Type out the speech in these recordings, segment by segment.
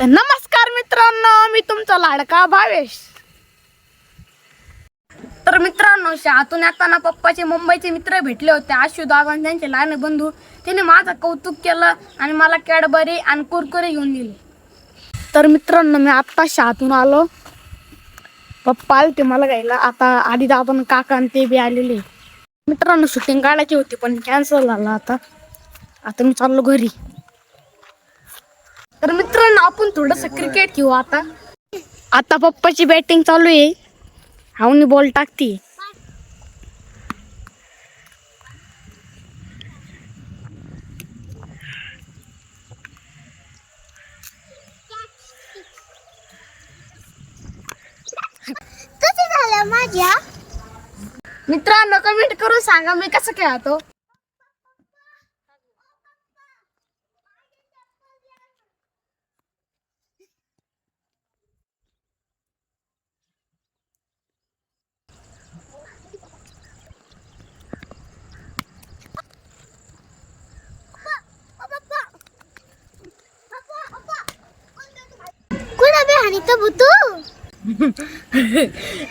तर नमस्कार मित्रांनो, मी तुमचा लाडका भावेश. तर मित्रांनो, शाळेतून येताना पप्पाचे मुंबईचे मित्र भेटले होते, आशुदादा आणि त्यांचे लहान बंधू. त्यांनी माझं कौतुक केलं आणि मला कॅडबरी आणि कुरकुरे घेऊन दिले. तर मित्रांनो, मी आत्ता शाळेतून आलो. पप्पा आले ते मला घ्यायला. आता आधी दादा आणि काका आणि ते बी आलेले. मित्रांनो, शूटिंग काढायची होती पण कॅन्सल झालं. आता मी चाललो घरी. तर मित्रांनो, आपण थोडंसं क्रिकेट खेळू. आता पप्पाची बॅटिंग चालू आहे. हावनी बॉल टाकती. मित्रांनो, कमेंट करून सांगा मी कसं खेळतो.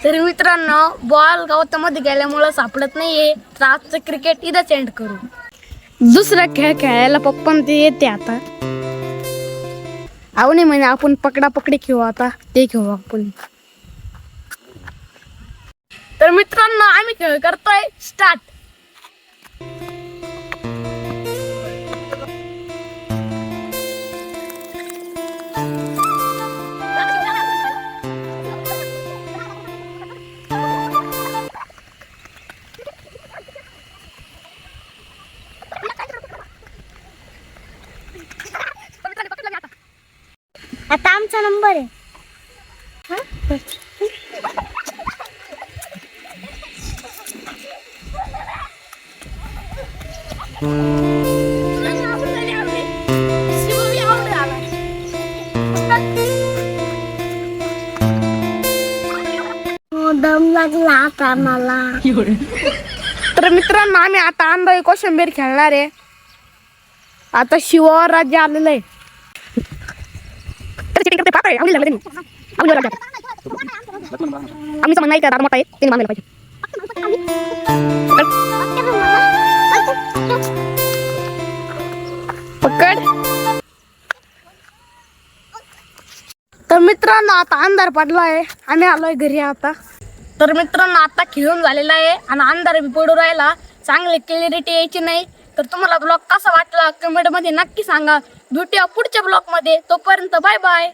तर मित्रांनो, बॉल गवतामध्ये गेल्यामुळं सापडत नाहीये. तर आजचं क्रिकेट इथंच एंड करू. दुसरा खेळ खेळायला पप्पा ते येते आता. आवणी म्हणे आपण पकडा पकडी खेळू. आता ते खेळू आपण. तर मित्रांनो, आम्ही खेळ करतोय स्टार्ट. आता आमचा नंबर आहे. दम लागला आता मला. तर मित्रांनो, आम्ही आता अंदाज कोशिंबीर खेळणार आहे. आता शिवावर राज्य आलेलं आहे. आम्ही नाही का दादा मोठा आहे त्याने मानायला पाहिजे. पकड. तर मित्रांनो, आता अंधार पडला आहे. आम्ही आलोय घरी आता. तर मित्रांनो, आता खेळून झालेला आहे आणि अंधार बी पडू राहिला. चांगली क्लिअरिटी यायची नाही. तर तुम्हाला ब्लॉग कसा वाटला कमेंट मध्ये नक्की सांगा. भेटूया पुढच्या ब्लॉग मध्ये. तोपर्यंत बाय बाय.